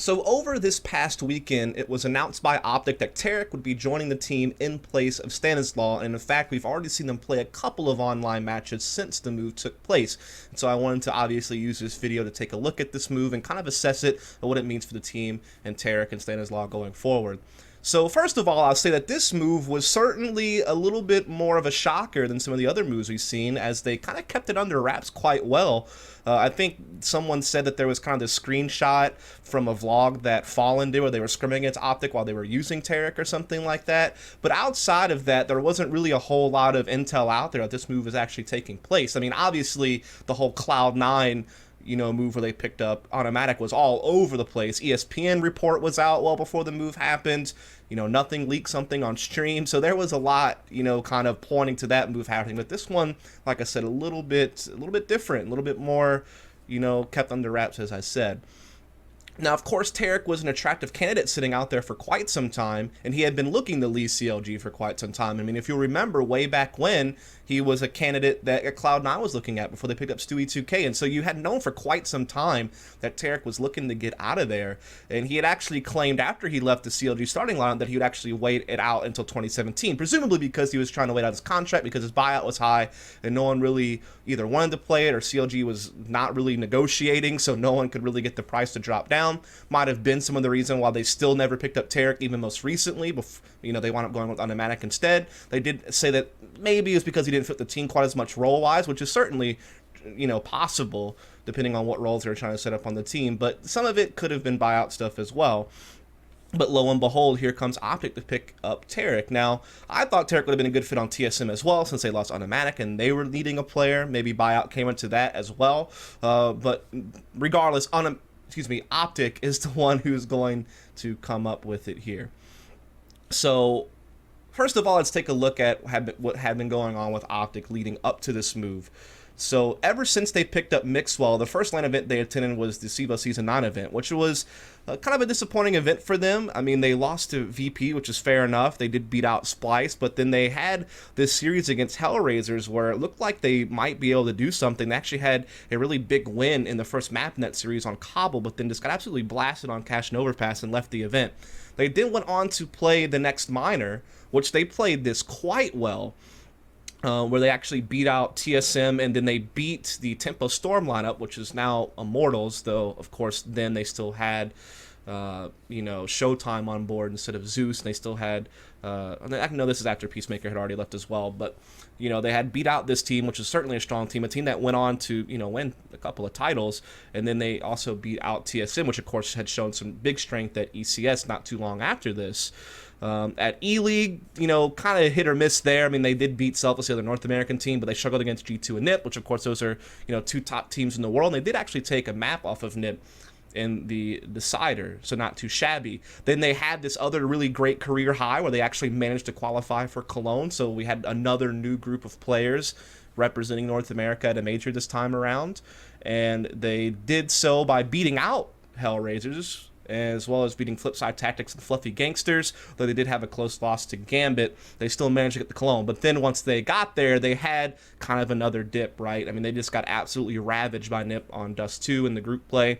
So over this past weekend, it was announced by OpTic that Tarik would be joining the team in place of Stanislaw, and in fact, we've already seen them play a couple of online matches since the move took place. And so I wanted to obviously use this video to take a look at this move and kind of assess it and what it means for the team and Tarik and Stanislaw going forward. So first of all, I'll say that this move was certainly a little bit more of a shocker than some of the other moves we've seen, as they kind of kept it under wraps quite well. I think someone said that there was kind of this screenshot from a vlog that Fallen did where they were scrimming against OpTic while they were using Tarik or something like that. But outside of that, there wasn't really a whole lot of intel out there that this move is actually taking place. I mean, obviously, the whole Cloud9 move where they picked up Automatic was all over the place. ESPN report was out well before the move happened. Nothing leaked something on stream. So there was a lot, kind of pointing to that move happening. But this one, like I said, a little bit different, a little bit more, kept under wraps, as I said. Now, of course, Tarik was an attractive candidate sitting out there for quite some time, and he had been looking to leave CLG for quite some time. I mean, if you'll remember, way back when, he was a candidate that Cloud9 was looking at before they picked up Stewie2K, and so you had known for quite some time that Tarik was looking to get out of there, and he had actually claimed after he left the CLG starting lineup that he would actually wait it out until 2017, presumably because he was trying to wait out his contract because his buyout was high, and no one really either wanted to play it or CLG was not really negotiating, so no one could really get the price to drop down. Might have been some of the reason why they still never picked up Tarik, even most recently. They wound up going with Automatic instead. They did say that maybe it was because he didn't fit the team quite as much role-wise, which is certainly, possible, depending on what roles they were trying to set up on the team. But some of it could have been buyout stuff as well. But lo and behold, here comes OpTic to pick up Tarik. Now, I thought Tarik would have been a good fit on TSM as well, since they lost Automatic and they were needing a player. Maybe buyout came into that as well. But regardless, OpTic is the one who's going to come up with it here. So, first of all, let's take a look at what had been going on with OpTic leading up to this move. So, ever since they picked up Mixwell, the first LAN event they attended was the SIVO Season 9 event, which was kind of a disappointing event for them. I mean, they lost to VP, which is fair enough. They did beat out Splice, but then they had this series against Hellraisers where it looked like they might be able to do something. They actually had a really big win in the first map in that series on Cobble, but then just got absolutely blasted on Cash and Overpass and left the event. They then went on to play the next minor, which they played this quite well. Where they actually beat out TSM, and then they beat the Tempo Storm lineup, which is now Immortals, though, of course, then they still had, Showtime on board instead of Zeus, and they still had, I know this is after Peacemaker had already left as well, but, they had beat out this team, which is certainly a strong team, a team that went on to, win a couple of titles, and then they also beat out TSM, which, of course, had shown some big strength at ECS not too long after this. At E-League, kind of hit or miss there. I mean, they did beat Selflessly, the North American team, but they struggled against G2 and NIP, which, of course, those are, two top teams in the world. And they did actually take a map off of NIP in the Decider, so not too shabby. Then they had this other really great career high where they actually managed to qualify for Cologne, so we had another new group of players representing North America at a major this time around. And they did so by beating out Hellraisers, as well as beating Flipside Tactics and Fluffy Gangsters. Though they did have a close loss to Gambit, they still managed to get the Cologne. But then once they got there, they had kind of another dip, right? I mean, they just got absolutely ravaged by NIP on Dust 2 in the group play,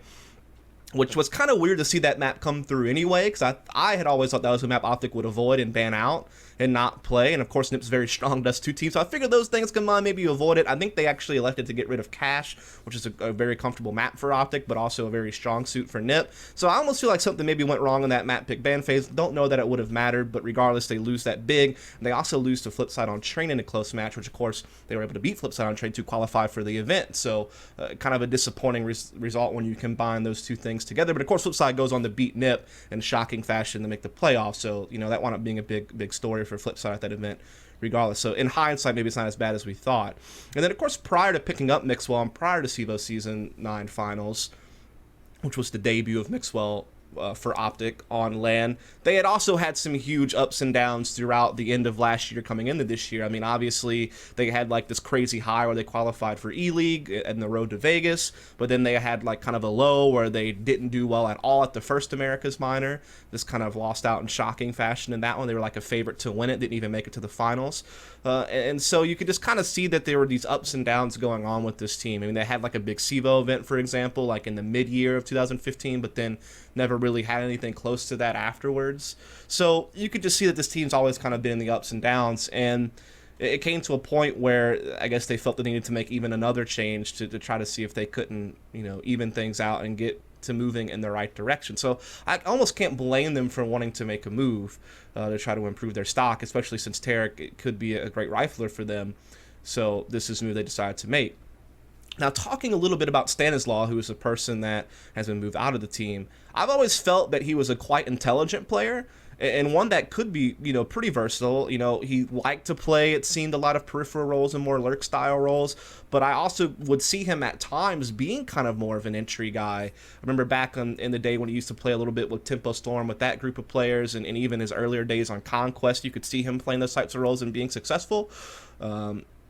which was kind of weird to see that map come through anyway, because I had always thought that was a map OpTic would avoid and ban out and not play. And of course, NIP's very strong Dust 2 team, so I figured those things combined, maybe you avoid it. I think they actually elected to get rid of Cash, which is a very comfortable map for OpTic, but also a very strong suit for NIP. So I almost feel like something maybe went wrong in that map pick ban phase. Don't know that it would have mattered, but regardless, they lose that big. And they also lose to Flipside on Train in a close match, which of course, they were able to beat Flipside on Train to qualify for the event. So kind of a disappointing result when you combine those two things together. But of course, Flipside goes on to beat NIP in shocking fashion to make the playoffs. So, that wound up being a big story for Flipside at that event regardless. So in hindsight, maybe it's not as bad as we thought. And then, of course, prior to picking up Mixwell and prior to SIVO Season 9 Finals, which was the debut of Mixwell for OpTic on LAN, they had also had some huge ups and downs throughout the end of last year coming into this year. I mean, obviously, they had like this crazy high where they qualified for E-League and the road to Vegas, but then they had like kind of a low where they didn't do well at all at the first America's Minor. This kind of lost out in shocking fashion in that one. They were like a favorite to win it, didn't even make it to the finals. And so you could just kind of see that there were these ups and downs going on with this team. I mean, they had like a big SIVO event, for example, like in the mid-year of 2015, but then never really had anything close to that afterwards. So you could just see that this team's always kind of been in the ups and downs, and it came to a point where I guess they felt they needed to make even another change to try to see if they couldn't, even things out and get to moving in the right direction. So I almost can't blame them for wanting to make a move to try to improve their stock, especially since Tarik could be a great rifler for them. So this is a move they decided to make. Now, talking a little bit about Stanislaw, who is a person that has been moved out of the team, I've always felt that he was a quite intelligent player, and one that could be, pretty versatile. He liked to play, it seemed, a lot of peripheral roles and more lurk style roles, but I also would see him at times being kind of more of an entry guy. I remember back in the day when he used to play a little bit with Tempo Storm, with that group of players, and even his earlier days on Conquest, you could see him playing those types of roles and being successful.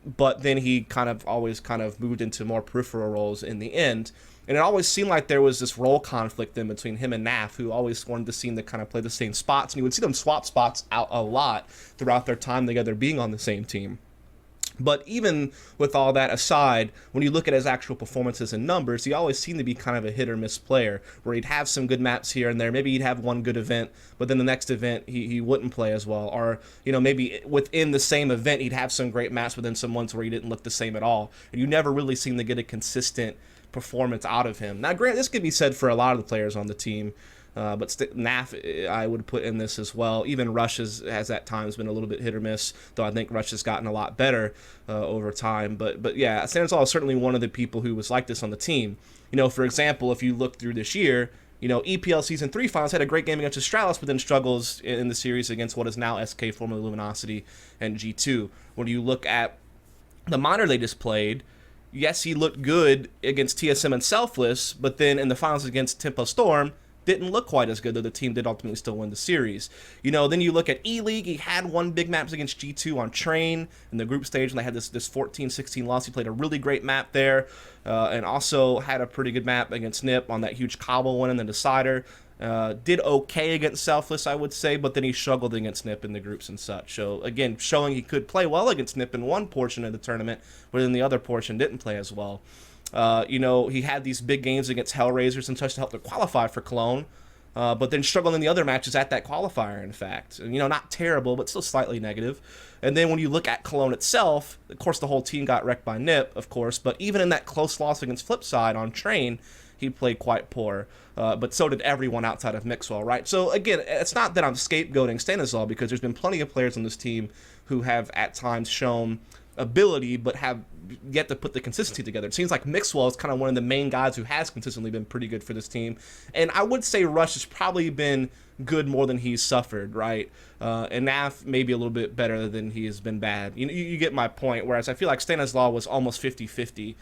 But then he always moved into more peripheral roles in the end. And it always seemed like there was this role conflict then between him and Naf, who always wanted to seem to kind of play the same spots. And you would see them swap spots out a lot throughout their time together being on the same team. But even with all that aside, when you look at his actual performances and numbers, he always seemed to be kind of a hit or miss player, where he'd have some good maps here and there. Maybe he'd have one good event, but then the next event he wouldn't play as well. Or, maybe within the same event, he'd have some great maps, but then some ones where he didn't look the same at all. And you never really seem to get a consistent performance out of him. Now, granted, this could be said for a lot of the players on the team, but Naf, I would put in this as well. Even Rush has at times been a little bit hit or miss, though I think Rush has gotten a lot better over time. But yeah, Stanislaw is certainly one of the people who was like this on the team. For example, if you look through this year, EPL Season 3 finals had a great game against Astralis, but then struggles in the series against what is now SK, formerly Luminosity, and G2. When you look at the minor they just played, yes, he looked good against TSM and Selfless, but then in the finals against Tempo Storm, didn't look quite as good, though the team did ultimately still win the series. Then you look at E-League, he had one big maps against G2 on Train in the group stage, and they had this 14-16 loss. He played a really great map there, and also had a pretty good map against Nip on that huge Cobble win in the Decider. Did okay against Selfless, I would say, but then he struggled against Nip in the groups and such. So, again, showing he could play well against Nip in one portion of the tournament, but in the other portion didn't play as well. He had these big games against Hellraisers and such to help to qualify for Cologne, but then struggled in the other matches at that qualifier, in fact. Not terrible, but still slightly negative. And then when you look at Cologne itself, of course, the whole team got wrecked by Nip, of course, but even in that close loss against Flipside on Train, he played quite poor, but so did everyone outside of Mixwell, right? So, again, it's not that I'm scapegoating Stanislaw, because there's been plenty of players on this team who have at times shown ability but have yet to put the consistency together. It seems like Mixwell is kind of one of the main guys who has consistently been pretty good for this team, and I would say Rush has probably been good more than he's suffered, right? And Naf maybe a little bit better than he has been bad. You get my point, whereas I feel like Stanislaw was almost 50-50.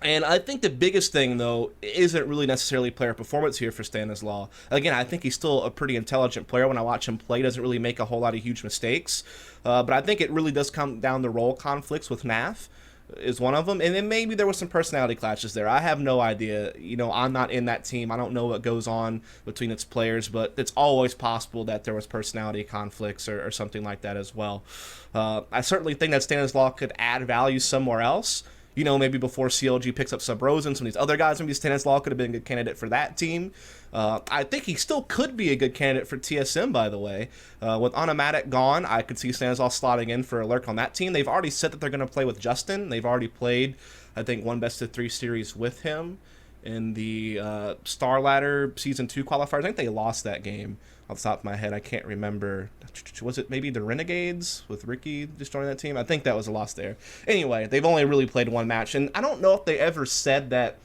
And I think the biggest thing, though, isn't really necessarily player performance here for Stanislaw. Again, I think he's still a pretty intelligent player. When I watch him play, he doesn't really make a whole lot of huge mistakes. But I think it really does come down to role conflicts with Naf is one of them. And then maybe there was some personality clashes there. I have no idea. I'm not in that team. I don't know what goes on between its players, but it's always possible that there was personality conflicts or something like that as well. I certainly think that Stanislaw could add value somewhere else. Maybe before CLG picks up Sub-Rose and some of these other guys, maybe Stanislaw could have been a good candidate for that team. I think he still could be a good candidate for TSM, by the way. With Onomatic gone, I could see Stanislaw slotting in for a lurk on that team. They've already said that they're going to play with Justin. They've already played, I think, one best-of-3 series with him in the Star Ladder Season 2 qualifiers. I think they lost that game. Off the top of my head, I can't remember. Was it maybe the Renegades with Ricky destroying that team? I think that was a loss there. Anyway, they've only really played one match, and I don't know if they ever said that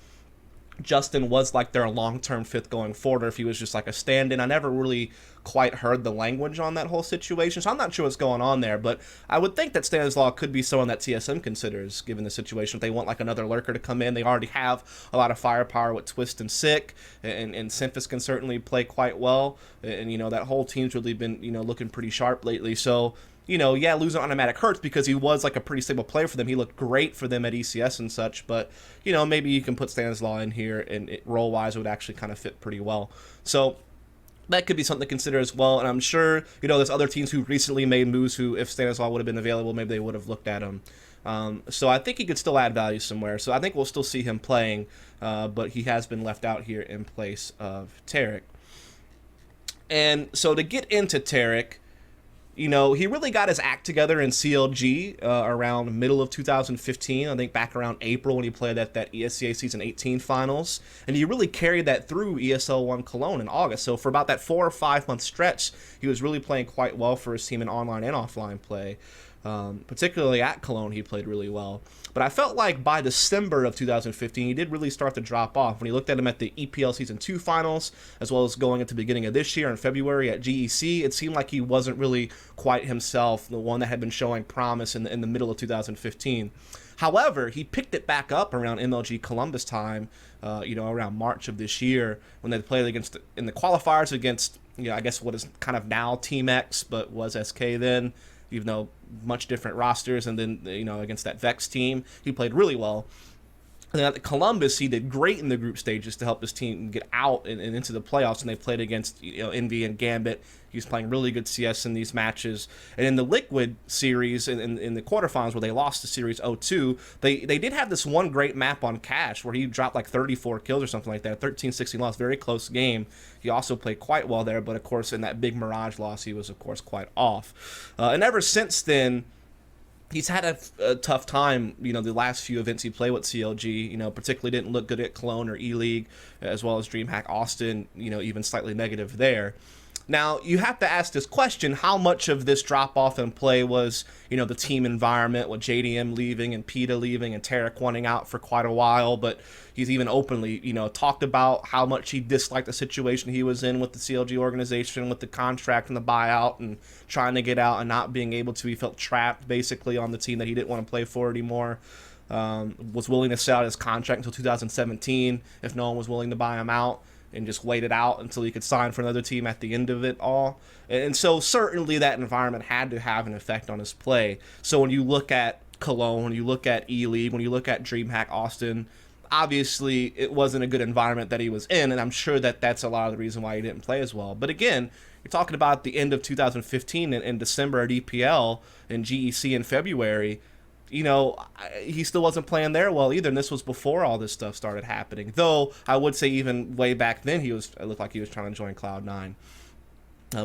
Justin was like their long-term fifth going forward, or if he was just like a stand-in. I never really quite heard the language on that whole situation, so I'm not sure what's going on there, but I would think that Stanislaw could be someone that TSM considers, given the situation. If they want like another lurker to come in, they already have a lot of firepower with Twist and Sick, and Symphis can certainly play quite well, and that whole team's really been looking pretty sharp lately. So losing Automatic hurts because he was like a pretty stable player for them. He looked great for them at ECS and such, but maybe you can put Stanislaw in here, and role-wise it would actually kind of fit pretty well. So that could be something to consider as well, and I'm sure there's other teams who recently made moves who, if Stanislaw would have been available, maybe they would have looked at him. So I think he could still add value somewhere. So I think we'll still see him playing, but he has been left out here in place of Tarik. And so to get into Tarik, he really got his act together in CLG around middle of 2015. I think back around April when he played at that ESCA Season 18 finals. And he really carried that through ESL 1 Cologne in August. So for about that 4 or 5 month stretch, he was really playing quite well for his team in online and offline play. Particularly at Cologne, he played really well. But I felt like by December of 2015, he did really start to drop off. When you looked at him at the EPL Season 2 finals, as well as going into the beginning of this year in February at GEC, it seemed like he wasn't really quite himself, the one that had been showing promise in the middle of 2015. However, he picked it back up around MLG Columbus time, around March of this year, when they played in the qualifiers against, I guess what is kind of now Team X, but was SK then, even though much different rosters, and then, against that Vex team, he played really well. And then at Columbus, he did great in the group stages to help his team get out and into the playoffs, and they played against Envy and Gambit. He was playing really good CS in these matches. And in the Liquid series, in the quarterfinals where they lost the series 0-2, they did have this one great map on Cash where he dropped like 34 kills or something like that, 13-16 loss, very close game. He also played quite well there, but of course in that big Mirage loss, he was of course quite off. And ever since then, he's had a tough time, the last few events he played with CLG, particularly didn't look good at Cologne or E-League, as well as DreamHack Austin, even slightly negative there. Now, you have to ask this question, how much of this drop-off in play was, the team environment, with JDM leaving and PETA leaving and Tarik wanting out for quite a while, but he's even openly, talked about how much he disliked the situation he was in with the CLG organization, with the contract and the buyout, and trying to get out and not being able to. He felt trapped, basically, on the team that he didn't want to play for anymore. Was willing to sell out his contract until 2017 if no one was willing to buy him out, and just waited out until he could sign for another team at the end of it all. And so certainly that environment had to have an effect on his play. So when you look at Cologne, when you look at E-League, when you look at DreamHack Austin, obviously it wasn't a good environment that he was in, and I'm sure that that's a lot of the reason why he didn't play as well. But again, you're talking about the end of 2015 and December at EPL and GEC in February. He still wasn't playing there well either, and this was before all this stuff started happening. Though, I would say even way back then, it looked like he was trying to join Cloud9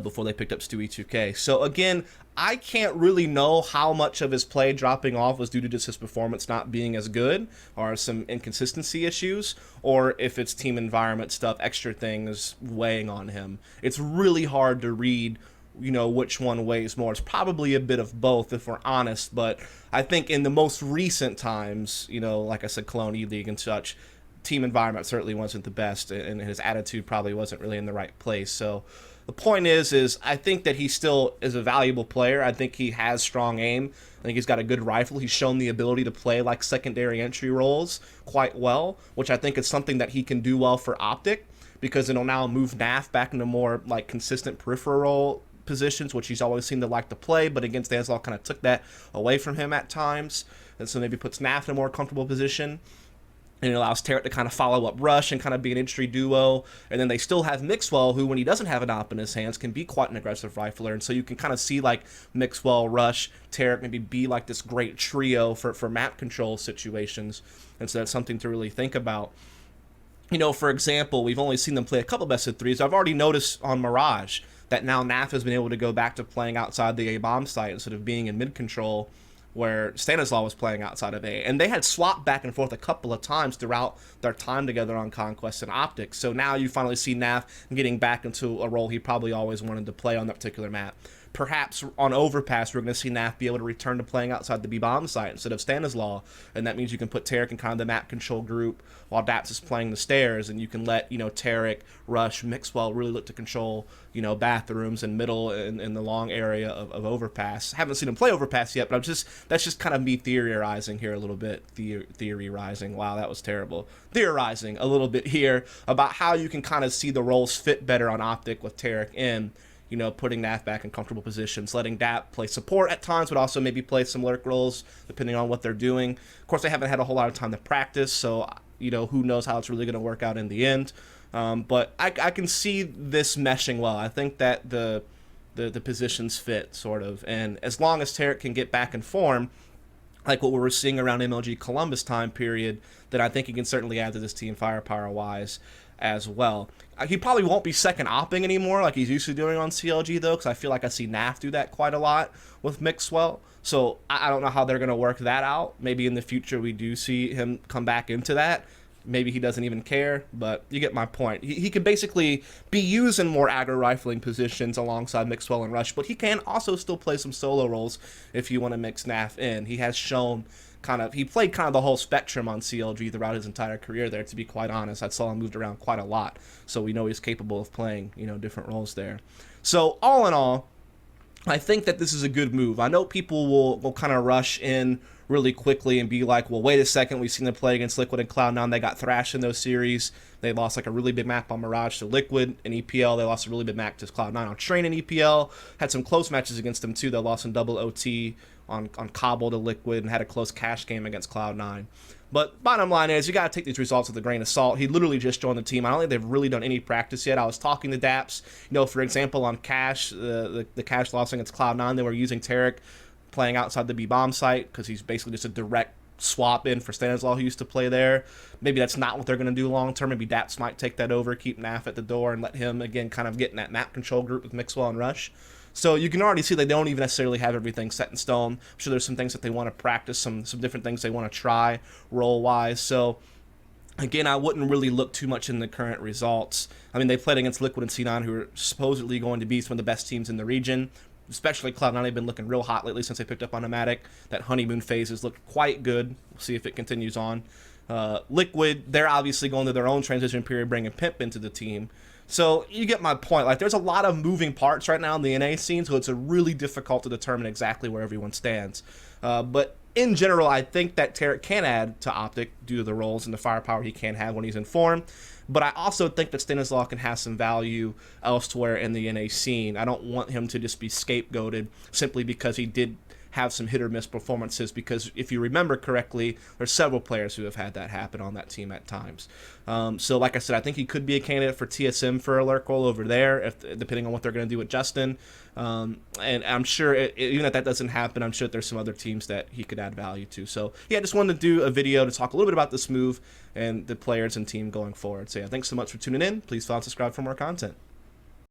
before they picked up Stewie 2K. So again, I can't really know how much of his play dropping off was due to just his performance not being as good, or some inconsistency issues, or if it's team environment stuff, extra things weighing on him. It's really hard to read which one weighs more. It's probably a bit of both, if we're honest, but I think in the most recent times, like I said, Cologne, E-League and such, team environment certainly wasn't the best, and his attitude probably wasn't really in the right place. So the point is I think that he still is a valuable player. I think he has strong aim. I think he's got a good rifle. He's shown the ability to play like secondary entry roles quite well, which I think is something that he can do well for OpTic, because it'll now move NAF back into more like consistent peripheral positions, which he's always seemed to like to play, but against stanislaw kind of took that away from him at times, and so maybe puts NAF in a more comfortable position, and it allows Tarik to kind of follow up Rush and kind of be an entry duo. And then they still have Mixwell, who, when he doesn't have an op in his hands, can be quite an aggressive rifler, and so you can kind of see like Mixwell, Rush, Tarik maybe be like this great trio for map control situations, and so that's something to really think about. For example, we've only seen them play a couple best of threes. I've already noticed on Mirage that now NAF has been able to go back to playing outside the A-bomb site instead of being in mid-control, where Stanislaw was playing outside of A. And they had swapped back and forth a couple of times throughout their time together on Conquest and OpTic. So now you finally see NAF getting back into a role he probably always wanted to play on that particular map. Perhaps on Overpass, we're going to see NAF be able to return to playing outside the B-bomb site instead of Stanislaw, and that means you can put Tarik in kind of the map control group while Daps is playing the stairs, and you can let, Tarik, Rush, Mixwell really look to control, bathrooms and middle in the long area of Overpass. Haven't seen him play Overpass yet, but that's just kind of me theorizing here a little bit. Theorizing. Wow, that was terrible. Theorizing a little bit here about how you can kind of see the roles fit better on OpTic with Tarik in, putting NAF back in comfortable positions, letting DAP play support at times, but also maybe play some lurk roles, depending on what they're doing. Of course, they haven't had a whole lot of time to practice, so, who knows how it's really going to work out in the end. But I can see this meshing well. I think that the positions fit, sort of. And as long as Tarik can get back in form, like what we were seeing around MLG Columbus time period, then I think he can certainly add to this team firepower-wise as well. He probably won't be second opping anymore like he's used to doing on CLG, though, because I feel like I see Naf do that quite a lot with Mixwell. So I don't know how they're going to work that out. Maybe in the future we do see him come back into that. Maybe he doesn't even care, but you get my point. He can basically be used in more aggro rifling positions alongside Mixwell and Rush, but he can also still play some solo roles if you want to mix Naf in. He has shown he played kind of the whole spectrum on CLG throughout his entire career there, to be quite honest. I saw him moved around quite a lot, so we know he's capable of playing, different roles there. So all in all, I think that this is a good move. I know people will kind of rush in really quickly and be like, well, wait a second, we've seen them play against Liquid and Cloud9. They got thrashed in those series. They lost like a really big map on Mirage to Liquid in EPL. They lost a really big map to Cloud9 on Train in EPL. Had some close matches against them too. They lost in double OT on Cobble to Liquid and had a close cash game against Cloud9. But bottom line is, you got to take these results with a grain of salt. He literally just joined the team. I don't think they've really done any practice yet. I was talking to Daps, for example, on Cash, the Cash loss against Cloud9, they were using Tarik playing outside the B-bomb site because he's basically just a direct swap in for Stanislaw, who used to play there. Maybe that's not what they're going to do long term. Maybe Daps might take that over, keep Naf at the door, and let him, again, kind of get in that map control group with Mixwell and Rush. So you can already see they don't even necessarily have everything set in stone. I'm sure there's some things that they want to practice, some different things they want to try role-wise. So, again, I wouldn't really look too much in the current results. I mean, they played against Liquid and C9, who are supposedly going to be some of the best teams in the region. Especially Cloud9, they've been looking real hot lately since they picked up on Nomadic. That honeymoon phase has looked quite good. We'll see if it continues on. Liquid, they're obviously going through their own transition period, bringing Pimp into the team. So you get my point. Like, there's a lot of moving parts right now in the NA scene, so it's really difficult to determine exactly where everyone stands. But in general, I think that Tarik can add to OpTic due to the roles and the firepower he can have when he's in form. But I also think that Stanislaw can have some value elsewhere in the NA scene. I don't want him to just be scapegoated simply because he did have some hit or miss performances, because if you remember correctly, there's several players who have had that happen on that team at times. So like I said, I think he could be a candidate for TSM for a lurk role over there, depending on what they're going to do with Justin. And I'm sure, even if that doesn't happen, I'm sure that there's some other teams that he could add value to. So yeah, I just wanted to do a video to talk a little bit about this move and the players and team going forward. So yeah, thanks so much for tuning in. Please follow and subscribe for more content.